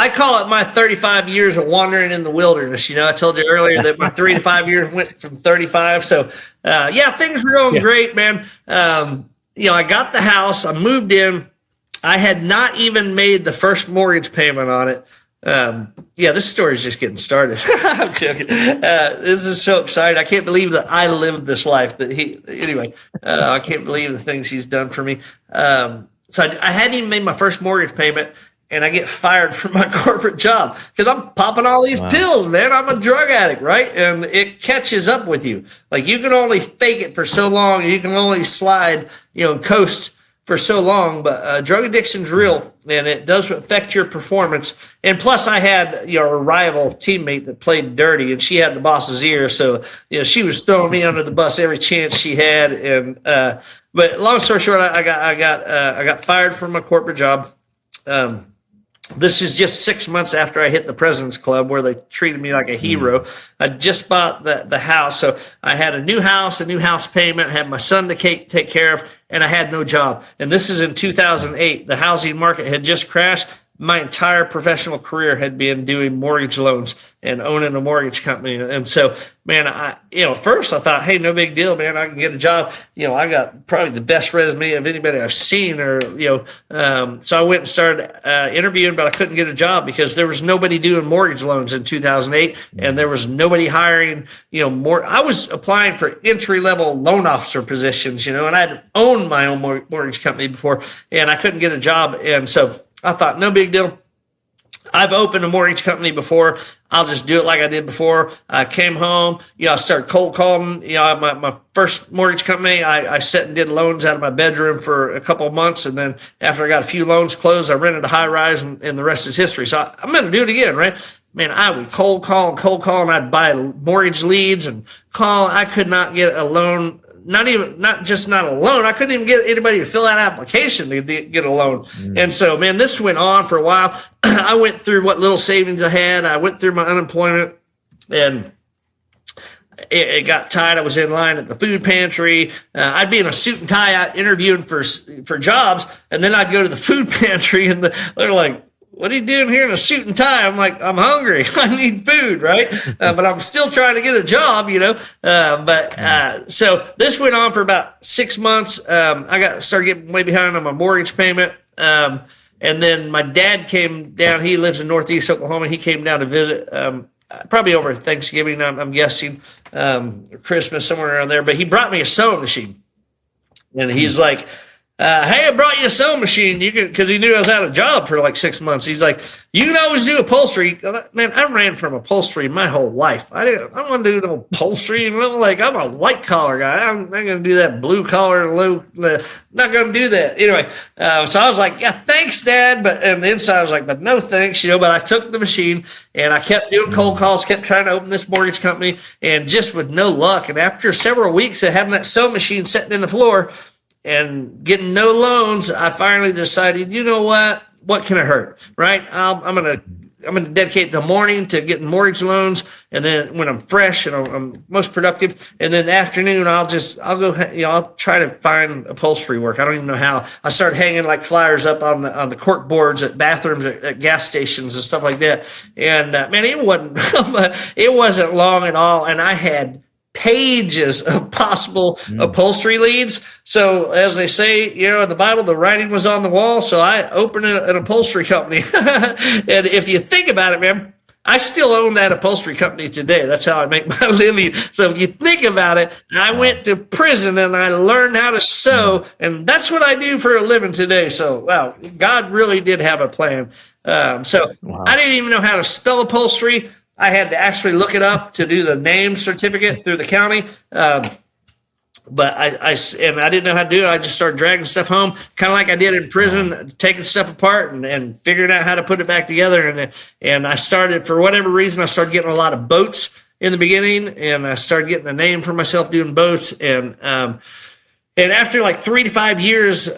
I call it my 35 years of wandering in the wilderness. You know, I told you earlier that my 3 to 5 years went from 35. So, things were going great, man. I got the house. I moved in. I had not even made the first mortgage payment on it. This story is just getting started. I'm joking. This is so exciting. I can't believe that I lived this life. I can't believe the things he's done for me. So I hadn't even made my first mortgage payment, and I get fired from my corporate job because I'm popping all these pills, man. I'm a drug addict, right? And it catches up with you. Like, you can only fake it for so long. You can only slide, coast for so long, but drug addiction's real, and it does affect your performance. And plus, I had a rival teammate that played dirty, and she had the boss's ear, so she was throwing me under the bus every chance she had. And but long story short, I got fired from my corporate job. This is just 6 months after I hit the President's Club, where they treated me like a hero. I just bought the house. So I had a new house payment, I had my son to take care of, and I had no job. And this is in 2008. The housing market had just crashed. My entire professional career had been doing mortgage loans and owning a mortgage company. And so, man, first I thought, hey, no big deal, man. I can get a job. I got probably the best resume of anybody I've seen, so I went and started interviewing, but I couldn't get a job because there was nobody doing mortgage loans in 2008, and there was nobody hiring, more. I was applying for entry-level loan officer positions, and I'd owned my own mortgage company before, and I couldn't get a job. And so I thought, no big deal. I've opened a mortgage company before. I'll just do it like I did before. I came home, I started cold calling. My first mortgage company, I sat and did loans out of my bedroom for a couple of months. And then after I got a few loans closed, I rented a high rise, and the rrest is history. So I'm going to do it again, right? Man, I would cold call, and I'd buy mortgage leads and call. I could not get a loan. Not a loan. I couldn't even get anybody to fill out an application to get a loan. And so, man, this went on for a while. I went through what little savings I had. I went through my unemployment, and it got tight. I was in line at the food pantry. I'd be in a suit and tie interviewing for jobs, and then I'd go to the food pantry, and they're like, what are you doing here in a suit and tie? I'm like, I'm hungry. I need food, right? But I'm still trying to get a job, So this went on for about 6 months. I started getting way behind on my mortgage payment. And then my dad came down. He lives in Northeast Oklahoma. He came down to visit, probably over Thanksgiving, I'm guessing, Christmas, somewhere around there. But he brought me a sewing machine. And he's like, hey, I brought you a sewing machine. You can, because he knew I was out of job for like 6 months. He's like, you can always do upholstery. Man, I ran from upholstery my whole life. I want to do no upholstery. Like, I'm a white collar guy. I'm not going to do that blue collar. Not going to do that. Anyway, so I was like, yeah, thanks, Dad. But on the inside, I was like, but no thanks. But I took the machine and I kept doing cold calls, kept trying to open this mortgage company, and just with no luck. And after several weeks of having that sewing machine sitting in the floor and getting no loans, I finally decided, you know what? What can it hurt, right? I'm gonna dedicate the morning to getting mortgage loans, and then when I'm fresh and I'm most productive, and then the afternoon I'll go. I'll try to find upholstery work. I don't even know how. I started hanging like flyers up on the cork boards at bathrooms at gas stations and stuff like that. And man, it wasn't long at all, and I had pages of possible upholstery leads. So as they say, in the Bible, the writing was on the wall. So I opened an upholstery company. And if you think about it, man, I still own that upholstery company today. That's how I make my living. So if you think about it, I went to prison and I learned how to sew, and that's what I do for a living today. So, wow, God really did have a plan. I didn't even know how to spell upholstery. I had to actually look it up to do the name certificate through the county. But I didn't know how to do it. I just started dragging stuff home, kind of like I did in prison, taking stuff apart and figuring out how to put it back together. And I started, for whatever reason, I started getting a lot of boats in the beginning, and I started getting a name for myself doing boats. And after like 3 to 5 years,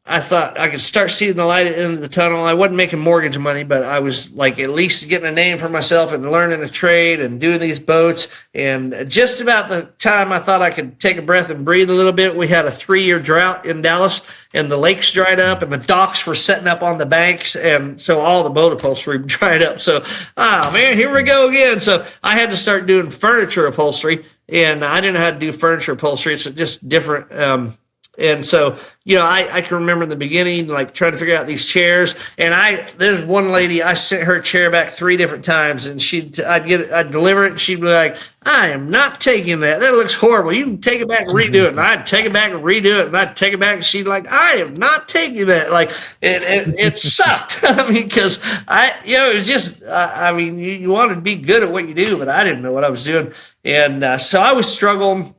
I thought I could start seeing the light at the end of the tunnel. I wasn't making mortgage money, but I was like at least getting a name for myself and learning a trade and doing these boats. And just about the time I thought I could take a breath and breathe a little bit, we had a 3-year drought in Dallas, and the lakes dried up and the docks were setting up on the banks. And so all the boat upholstery dried up. So, man, here we go again. So I had to start doing furniture upholstery, and I didn't know how to do furniture upholstery. It's just different. And so, I can remember in the beginning, like trying to figure out these chairs. And there's one lady, I sent her chair back 3 different times, and I'd deliver it, and she'd be like, I am not taking that. That looks horrible. You can take it back and redo it. And I'd take it back and redo it, and I'd take it back, and she'd like, I am not taking that. Like it sucked. I mean, because it was just, you wanted to be good at what you do, but I didn't know what I was doing. And so I was struggling.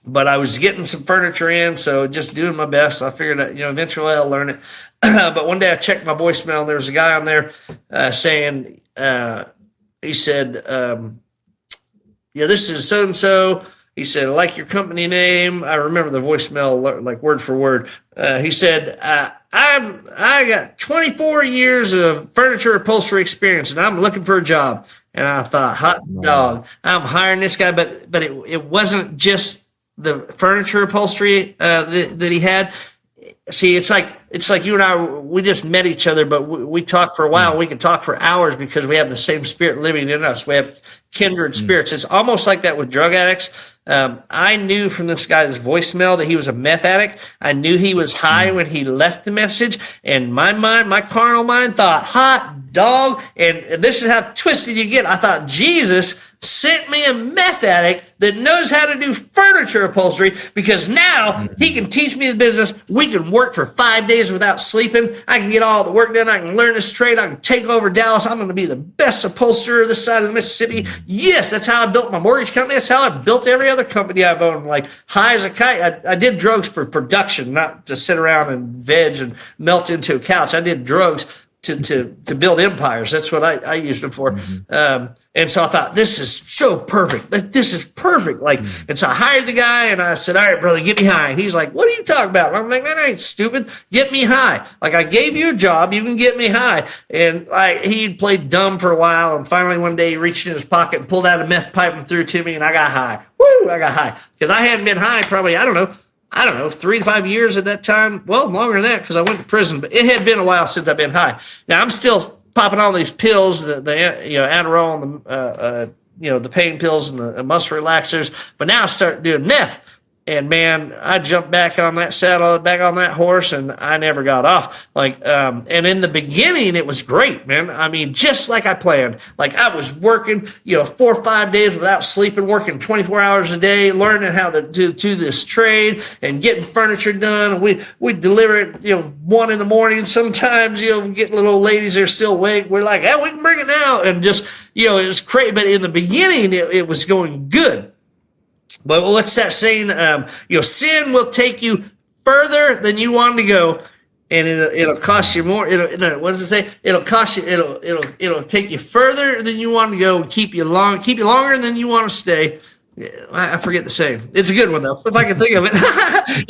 But I was getting some furniture in, so just doing my best. I figured that, eventually I'll learn it. But one day I checked my voicemail, and there was a guy on there saying, he said, this is so-and-so. He said, I like your company name. I remember the voicemail like word for word. He said, I got 24 years of furniture upholstery experience, and I'm looking for a job. And I thought, hot dog, I'm hiring this guy. But it wasn't just the furniture upholstery that he had. See, it's like you and I, we just met each other, but we talked for a while. We can talk for hours because we have the same spirit living in us. We have kindred spirits. It's almost like that with drug addicts. I knew from this guy's voicemail that he was a meth addict. I knew he was high when he left the message, and my carnal mind thought, hot dog. And this is how twisted you get. I thought Jesus sent me a meth addict that knows how to do furniture upholstery, because now he can teach me the business. We can work for 5 days without sleeping. I can get all the work done. I can learn this trade. I can take over Dallas. I'm going to be the best upholsterer this side of the Mississippi. Yes, that's how I built my mortgage company. That's how I built every other company I've owned, like high as a kite. I did drugs for production, not to sit around and veg and melt into a couch. I did drugs to build empires. That's what I used them for. And so I thought, this is so perfect. This is perfect. And so I hired the guy, and I said, all right, brother, get me high. And he's like, what are you talking about? And I'm like, man, I ain't stupid. Get me high. Like, I gave you a job. You can get me high. And he played dumb for a while. And finally one day he reached in his pocket and pulled out a meth pipe and threw it to me, and I got high. Woo! I got high. Because I hadn't been high probably, I don't know, 3 to 5 years at that time. Well, longer than that, because I went to prison. But it had been a while since I've been high. Now, I'm still popping all these pills, the Adderall and the pain pills and the muscle relaxers. But now I start doing meth. And man, I jumped back on that saddle, back on that horse, and I never got off. And in the beginning, it was great, man. I mean, just like I planned. Like, I was working, 4 or 5 days without sleeping, working 24 hours a day, learning how to do this trade and getting furniture done. We deliver it, 1 in the morning. Sometimes, get little old ladies that are still awake. We're like, we can bring it now. And just, it was crazy. But in the beginning, it was going good. But what's that saying? Sin will take you further than you want to go, and it'll cost you more. What does it say? It'll cost you. It'll take you further than you want to go, and keep you longer than you want to stay. I forget the saying. It's a good one though, if I can think of it.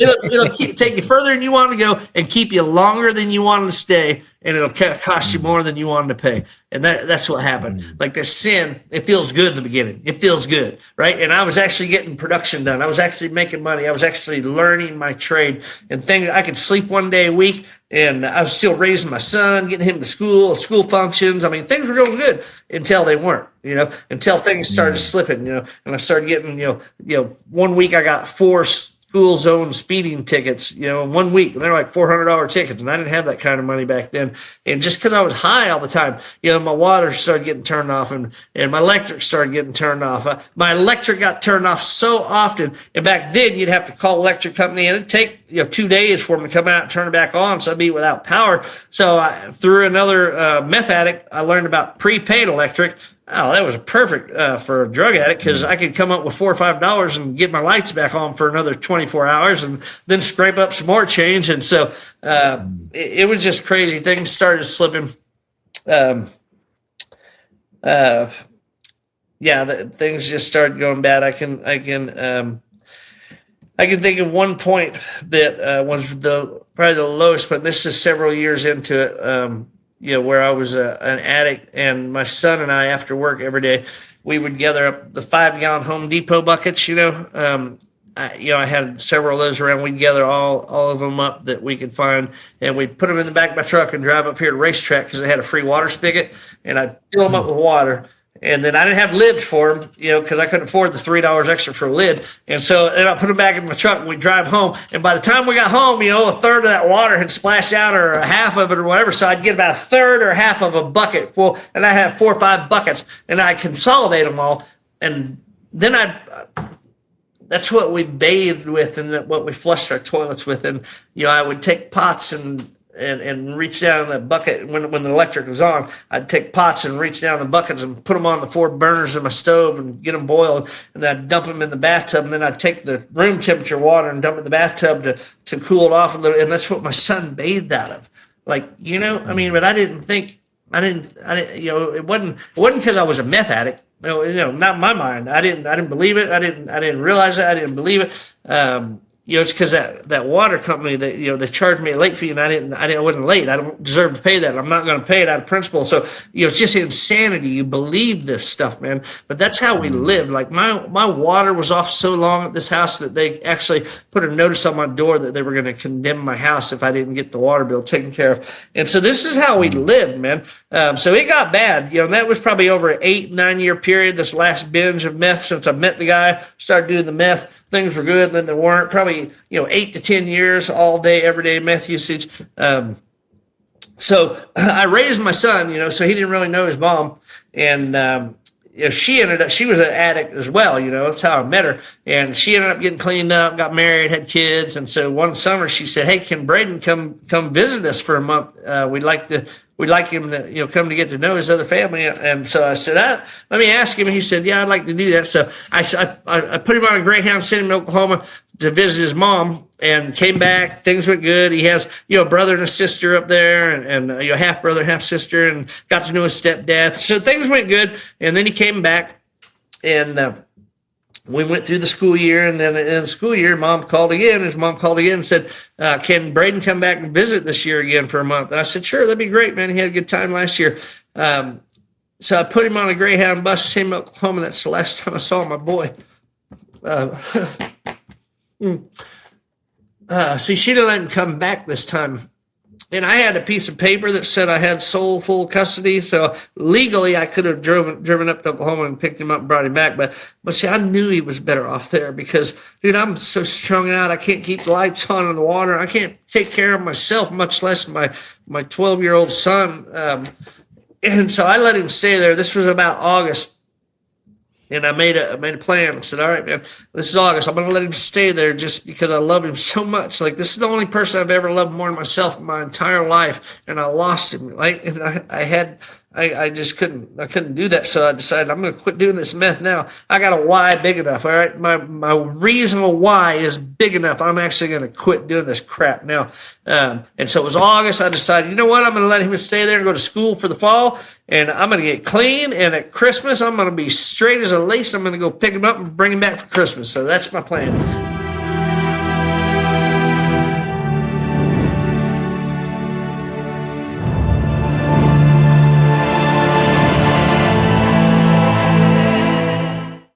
it'll take you further than you want to go, and keep you longer than you wanted to stay, and it'll cost you more than you wanted to pay. And that's what happened. Like the sin, it feels good in the beginning. It feels good, right? And I was actually getting production done. I was actually making money. I was actually learning my trade and things. I could sleep 1 day a week, and I was still raising my son, getting him to school functions. I mean, things were going good until they weren't, until things started slipping, and I started getting, 1 week I got 4 school zone speeding tickets, in 1 week, and they're like $400 tickets, and I didn't have that kind of money back then. And just because I was high all the time, my water started getting turned off, and my electric started getting turned off. My electric got turned off so often, and back then you'd have to call electric company, and it'd take 2 days for them to come out and turn it back on, so I'd be without power. So through another meth addict, I learned about prepaid electric. Oh, that was perfect for a drug addict, because I could come up with $4 or $5 and get my lights back on for another 24 hours and then scrape up some more change. And so it was just crazy. Things started slipping. Things just started going bad. I can think of one point that was the probably the lowest, but this is several years into it. Where I was an addict, and my son and I, after work every day, we would gather up the 5-gallon Home Depot buckets. I had several of those around. We'd gather all of them up that we could find, and we'd put them in the back of my truck and drive up here to racetrack because they had a free water spigot, and I'd fill them up with water. And then I didn't have lids for them, because I couldn't afford the $3 extra for a lid. And so then I put them back in my truck and we'd drive home. And by the time we got home, a third of that water had splashed out, or a half of it or whatever. So I'd get about a third or half of a bucket full, and I have 4 or 5 buckets, and I'd consolidate them all. And then that's what we bathed with and what we flushed our toilets with. And, I would take pots and reach down in the bucket when the electric was on. I'd take pots and reach down the buckets and put them on the 4 burners in my stove and get them boiled, and then I'd dump them in the bathtub, and then I'd take the room temperature water and dump it in the bathtub to cool it off a little. And that's what my son bathed out of. But I didn't think, it wasn't because I was a meth addict. Not in my mind. I didn't believe it. I didn't realize it. I didn't believe it. It's because that water company that they charged me a late fee, and I wasn't late. I don't deserve to pay that. I'm not going to pay it out of principle. So it's just insanity. You believe this stuff, man. But that's how we lived. Like my water was off so long at this house that they actually put a notice on my door that they were going to condemn my house if I didn't get the water bill taken care of. And so this is how we lived, man. So it got bad. And that was probably over an 8-9 year period. This last binge of meth since I met the guy, started doing the meth. Things were good, and then they weren't. Probably 8 to 10 years, all day, every day meth usage. So I raised my son, so he didn't really know his mom, and she was an addict as well. That's how I met her, and she ended up getting cleaned up, got married, had kids, and so one summer she said, "Hey, can Braden come visit us for a month? We'd like him to, come to get to know his other family." And so I said, let me ask him. And he said, "Yeah, I'd like to do that." So I put him on a Greyhound, sent him to Oklahoma to visit his mom, and came back. Things went good. He has, a brother and a sister up there, and half brother, half sister, and got to know his stepdad. So things went good. And then he came back, and we went through the school year, and then in the school year, his mom called again and said, "Can Braden come back and visit this year again for a month?" And I said, "Sure, that'd be great, man. He had a good time last year." So I put him on a Greyhound bus, sent him to Oklahoma. That's the last time I saw my boy. See, she didn't let him come back this time. And I had a piece of paper that said I had sole full custody, so legally I could have driven up to Oklahoma and picked him up and brought him back. But see, I knew he was better off there because, dude, I'm so strung out. I can't keep the lights on in the water. I can't take care of myself, much less my 12-year-old son. And so I let him stay there. This was about August. And I made a plan. I said, "All right, man, this is August. I'm going to let him stay there just because I love him so much. Like, this is the only person I've ever loved more than myself in my entire life, and I lost him. Like, and I just couldn't do that. So I decided I'm going to quit doing this meth now. I got a why big enough. All right, my reasonable why is big enough. I'm actually going to quit doing this crap now." And so it was August. I decided, you know what? I'm going to let him stay there and go to school for the fall. And I'm going to get clean. And at Christmas, I'm going to be straight as a lace. I'm going to go pick him up and bring him back for Christmas. So that's my plan.